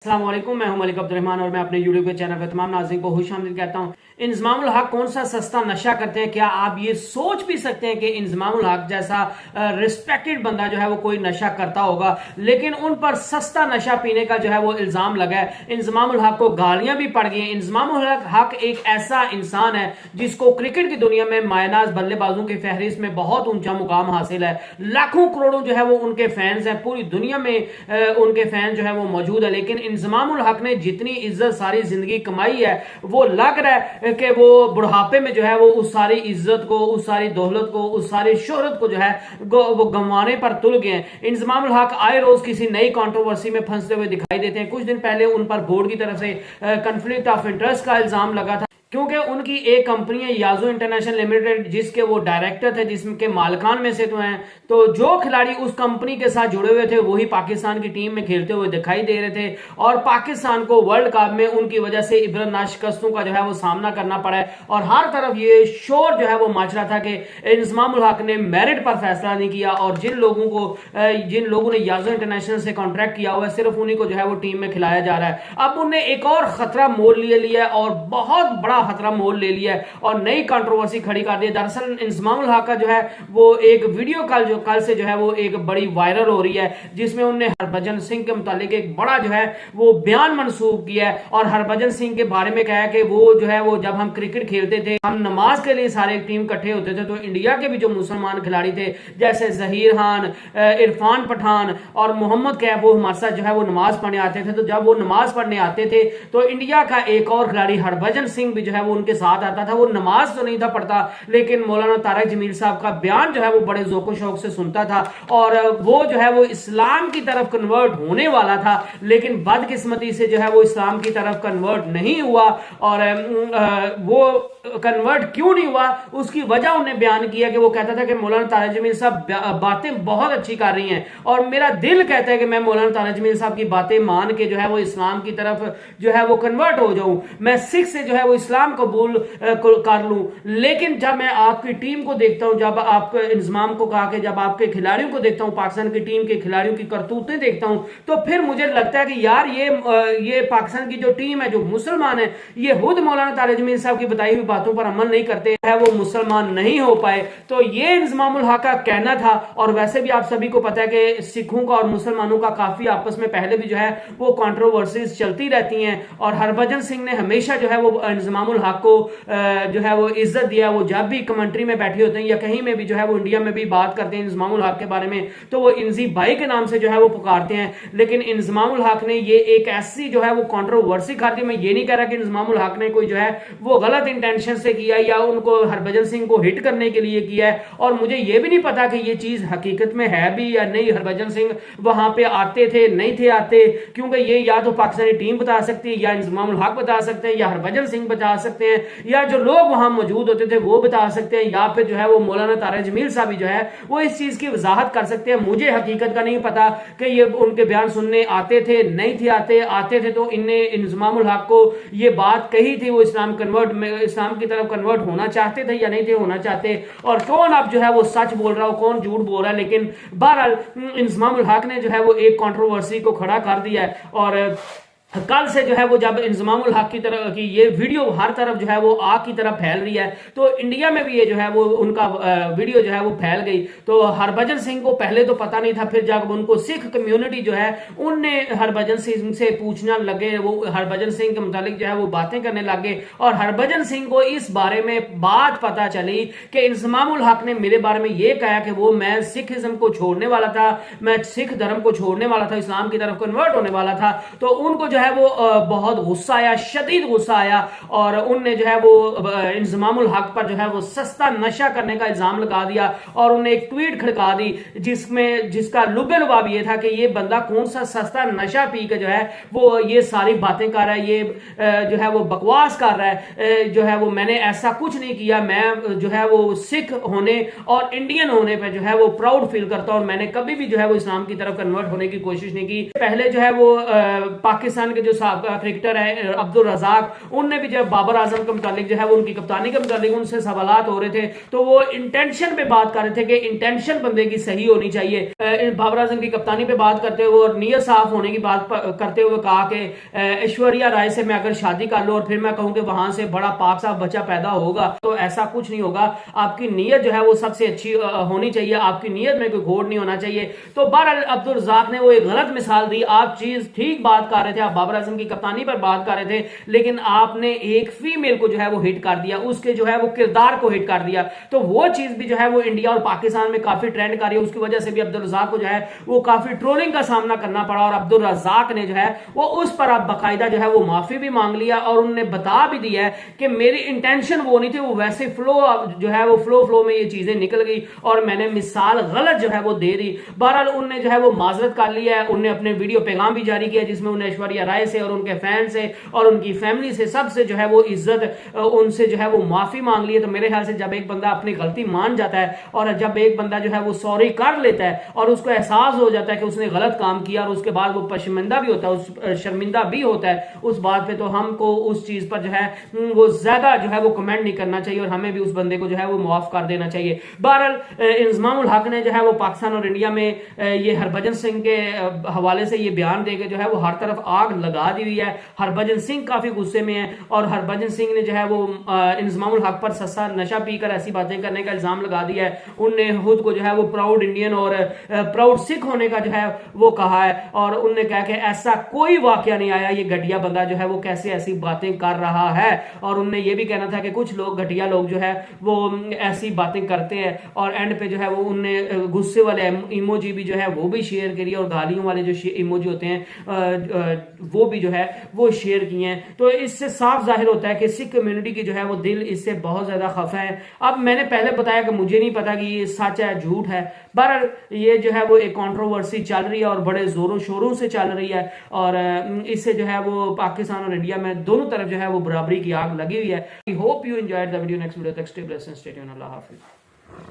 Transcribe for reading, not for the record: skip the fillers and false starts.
अस्सलाम वालेकुम, मैं हूं मलिक अब्दुर्रहमान और मैं अपने यूट्यूब के चैनल पर तमाम नाज़रीन को खुशामदीद कहता हूं। इंजमामुल हक कौन सा सस्ता नशा करते हैं? क्या आप ये सोच भी सकते हैं कि इंजमामुल हक जैसा रिस्पेक्टेड बंदा जो है वो कोई नशा करता होगा? लेकिन उन पर सस्ता नशा पीने का जो है वो इल्जाम लगा है। इंजमामुल हक को गालियां भी पड़ गई हैं। इंजमामुल हक एक ऐसा इंसान है जिसको क्रिकेट की दुनिया में मायनाज बल्लेबाजों की फहरिस्त में बहुत ऊंचा मुकाम हासिल है। लाखों करोड़ों जो है वो उनके फैंस हैं, पूरी दुनिया में उनके फैन जो है वो मौजूद है। लेकिन इंजमामुल हक ने जितनी इज्जत सारी जिंदगी कमाई है, वो लग रहा है कि वो बुढ़ापे में जो है वो उस सारी इज्जत को, उस सारी दौलत को, उस सारी शोहरत को जो है वो गंवाने पर तुल गए हैं। इंजमामुल हक आए रोज किसी नई कंट्रोवर्सी में फंसते हुए दिखाई देते हैं। कुछ दिन पहले उन पर बोर्ड की तरफ से कंफ्लिक्ट ऑफ इंटरेस्ट का इल्जाम लगा था, क्योंकि उनकी एक कंपनी है याजो इंटरनेशनल लिमिटेड, जिसके वो डायरेक्टर थे, जिसके मालिकान में से तो हैं। तो जो खिलाड़ी उस कंपनी के साथ जुड़े हुए थे वही पाकिस्तान की टीम में खेलते हुए दिखाई दे रहे थे और पाकिस्तान को वर्ल्ड कप में उनकी वजह से इबरतनाक शिकस्तों का जो है वो सामना करना पड़ा है। और हर तरफ ये शोर जो है वो मच रहा था कि इंजमामुल हक ने मेरिट पर फैसला नहीं किया और जिन लोगों ने याजो इंटरनेशनल से कॉन्ट्रैक्ट किया हुआ है, सिर्फ उन्हीं को जो है वो टीम में खिलाया जा रहा है। अब उन्हें एक और खतरा मोल ले लिया है और बहुत बड़ा खतरा मोल ले लिया है और नई कंट्रोवर्सी खड़ी कर दी है। दरअसल इंजमामुल हक का जो है वो एक वीडियो कल से जो है वो एक बड़ी वायरल हो रही है, जिसमें उन्होंने हरभजन सिंह के मुतालिक एक बड़ा जो है वो बयान मंसूब किया है और हरभजन सिंह के बारे में कहा है कि वो जो है वो जब हम क्रिकेट खेलते थे, हम नमाज के लिए सारे टीम इकट्ठे होते थे, तो इंडिया के भी जो मुसलमान खिलाड़ी थे जैसे जहीर खान, इरफान पठान और मोहम्मद कैफ, वो हमारे साथ जो है वो नमाज पढ़ने आते थे। तो जब वो नमाज पढ़ने आते थे तो इंडिया का एक और खिलाड़ी हरभजन सिंह भी जो है वो उनके साथ आता था। वो नमाज तो नहीं था पढ़ता, लेकिन मौलाना तारिक जमील साहब का बयान जो है वो बड़े जोको शौक से सुनता था और वो जो है वो इस्लाम की तरफ कन्वर्ट होने वाला था, लेकिन बदकिस्मती से जो है वो इस्लाम की तरफ कन्वर्ट नहीं हुआ। और वो कन्वर्ट क्यों नहीं हुआ उसकी वजह उन्हें बयान किया कि वो कहता था कि मौलाना तारिक जमील साहब बातें बहुत अच्छी कर रही हैं और मेरा दिल कहता है कि मैं मौलाना तारिक जमील साहब की बातें मान के जो है वो इस्लाम की तरफ जो है वो कन्वर्ट हो जाऊं, मैं सिख से जो है वो इस्लाम कबूल कर लूं। लेकिन जब मैं आपकी टीम को देखता हूं, जब आप इंजमाम को कहा कि जब आपके खिलाड़ियों को देखता हूं, पाकिस्तान की टीम के खिलाड़ियों की करतूतें देखता हूं, तो फिर मुझे लगता है कि यार ये पाकिस्तान की जो टीम है, जो मुसलमान है, ये खुद मौलाना तारिक जमील साहब की बताई हुई बातों पर अमल नहीं करते हैं, वो मुसलमान नहीं हो पाए। तो ये इंजमामुल हक का कहना था। और वैसे भी आप सभी को पता है कि सिखों का और मुसलमानों का काफी आपस में पहले भी जो है वो कंट्रोवर्सीज चलती रहती हैं और हरभजन सिंह ने हमेशा जो है वो इंजमामुल हक को जो है वो इज्जत दिया। वो जब भी कमेंट्री में बैठे होते हैं या कहीं में भी जो है वो इंडिया में भी बात करते हैं इंजमामुल हक के बारे में, तो वो इंजी भाई के नाम से जो है वो पुकारते हैं। लेकिन इंजमामुल हक ने ये एक ऐसी जो है वो कंट्रोवर्सी कर दी। मैं ये नहीं कह रहा कि इंजमामुल हक ने कोई जो है वो गलत इंटेंशन से किया या उनको हरभजन सिंह को हिट करने के लिए किया है, और मुझे ये भी नहीं पता कि ये चीज हकीकत में है भी या नहीं। हरभजन सिंह वहां पे आते थे नहीं थे आते, क्योंकि ये या तो पाकिस्तानी टीम बता सकती है, या इंजमामुल हक बता सकते हैं, या हरभजन सिंह बता सकते हैं, या जो लोग वहां मौजूद होते थे वो बता सकते हैं, या फिर जो है वो मौलाना तारिक जमील साहब भी जो है वो इस चीज की वजाहत कर सकते हैं। मुझे हकीकत का नहीं पता कि ये उनके बयान सुनने आते थे नहीं थे आते थे तो इनने इंजमामुल हक को ये बात कही थी, वो इस्लाम की तरफ कन्वर्ट होना चाहते थे या नहीं थे होना चाहते, और कौन अब जो है वो सच बोल रहा हो कौन झूठ बोल रहा है। लेकिन बहरहाल इंजमामुल हक ने जो है वो एक कंट्रोवर्सी को खड़ा कर दिया है। और कल से जो है वो जब इंजमामुल हक की तरह की ये वीडियो हर तरफ जो है वो आग की तरफ फैल रही है, तो इंडिया में भी ये जो है वो उनका वीडियो जो है वो फैल गई। तो हरभजन सिंह को पहले तो पता नहीं था, फिर जब उनको सिख कम्युनिटी जो है उनने हरभजन सिंह से पूछना लगे, वो हरभजन सिंह के मुतालिक जो है वो बातें करने लगे और हरभजन सिंह को इस बारे में बात पता चली कि इंजमामुल हक ने मेरे बारे में ये कहा कि वो मैं सिखिज्म को छोड़ने वाला था, मैं सिख धर्म को छोड़ने वाला था, इस्लाम की तरफ कन्वर्ट होने वाला था। तो उनको जो है वो बहुत गुस्सा आया, शदीद गुस्सा आया और उनने जो है वो इंजमामुल हक पर जो है वो सस्ता नशा करने का इल्जाम लगा दिया और उन्हें एक ट्वीट खड़का दी जिसका लुबे लुबाब ये था कि ये बंदा कौन सा सस्ता नशा पी के जो है वो ये सारी बातें कर रहा है, ये जो है वो बकवास कर रहा है, जो है वो मैंने ऐसा कुछ नहीं किया, मैं जो है वो सिख होने और इंडियन होने पे जो है वो प्राउड फील करता हूं और मैंने कभी भी जो है वो इस्लाम की तरफ कन्वर्ट होने की कोशिश नहीं की। पहले जो है वो पाकिस्तान पाकिस्तान के जो साबिक़ क्रिकेटर है अब्दुल रज़ाक, उनने भी जब बाबर आजम के मुतालिक जो है वो उनकी कप्तानी के मुतालिक उनसे सवालात हो रहे थे तो वो इंटेंशन पे बात कर रहे थे कि इंटेंशन बंदे की सही होनी चाहिए। बाबर आजम की कप्तानी पे बात करते हुए और नियत साफ होने की बात करते हुए कहा कि ऐश्वर्या राय से मैं अगर शादी कर लूं और फिर मैं कहूं कि वहां से बड़ा पाक साफ बच्चा पैदा होगा, तो ऐसा कुछ नहीं होगा। आपकी नीयत जो है वो सबसे अच्छी होनी चाहिए, आपकी नीयत में कोई घोड़ नहीं होना चाहिए। तो बहरहाल अब्दुल रज़ाक ने वो एक गलत मिसाल दी। आप चीज ठीक बात कर रहे थे, आप बाबर आजम की कप्तानी पर बात कर रहे थे, लेकिन आपने एक फीमेल को जो है वो हिट कर दिया, उसके जो है वो किरदार को हिट कर दिया। तो वो चीज भी जो है वो इंडिया और पाकिस्तान में काफी ट्रेंड कर रही है। उसकी वजह से भी अब्दुल रज़ाक को जो है वो काफी ट्रोलिंग का सामना करना पड़ा और अब्दुल रज़ाक ने जो है वो उस पर अब बाकायदा जो है वो माफी भी मांग लिया और उन्होंने बता भी दिया है कि मेरी इंटेंशन वो नहीं थी, वो वैसे फ्लो जो है वो फ्लो में ये चीजें निकल गई और मैंने मिसाल गलत जो है वो दे दी। बहरहाल उनने जो है वो माजरत कर लिया है, उनने अपने वीडियो पैगाम भी जारी किया जिसमें उन्हें ऐश्वर्या राय से और उनके फैन से और उनकी फैमिली से सबसे जो है वो इज्जत उनसे जो है वो माफी मांग ली है। तो मेरे ख्याल से जब एक बंदा अपनी गलती मान जाता है और जब एक बंदा जो है वो सॉरी कर लेता है और उसको एहसास हो जाता है कि उसने गलत काम किया और उसके बाद वो पशर्मिंदा भी होता है, शर्मिंदा भी होता है उस बात पे, तो हमको उस चीज पर जो है वो ज्यादा जो है वो कमेंट नहीं करना चाहिए और हमें भी उस बंदे को जो है वो माफ कर देना चाहिए। बहरहाल इंजमामुल हक ने जो है वो पाकिस्तान और इंडिया में ये हरभजन सिंह के हवाले से ये बयान देकर जो है वो हर तरफ आग लगा दी हुई है। हरभजन सिंह काफी गुस्से में है और हरभजन सिंह ने जो है वो इंजमामुल हक पर सस्ता नशा पीकर ऐसी बातें करने का इल्जाम लगा दिया है। उनने खुद को जो है वो प्राउड इंडियन और प्राउड सिख होने का जो है वो कहा है और उनने कहा कि ऐसा कोई वाकया नहीं आया, ये घटिया बंदा जो है वो कैसे ऐसी बातें कर रहा है। और उनने ये भी कहना था कि कुछ लोग घटिया लोग जो है वो ऐसी बातें करते हैं और एंड पे जो है वो उनने गुस्से वाले इमोजी भी जो है वो भी शेयर करी और गालियों वाले जो इमोजी होते हैं वो भी जो है वो शेयर किए हैं। तो इससे साफ जाहिर होता है कि सिख कम्युनिटी की जो है वो दिल इससे बहुत ज्यादा खफा है। अब मैंने पहले बताया कि मुझे नहीं पता कि ये सच है झूठ है, बहरहाल ये जो है वो एक कंट्रोवर्सी चल रही है और बड़े जोरों शोरों से चल रही है और इससे जो है वो पाकिस्तान और इंडिया में दोनों तरफ जो है वो बराबरी की आग लगी हुई है। I hope you enjoyed the video. Next video तक stay blessed and stay tuned. अल्लाह हाफिज।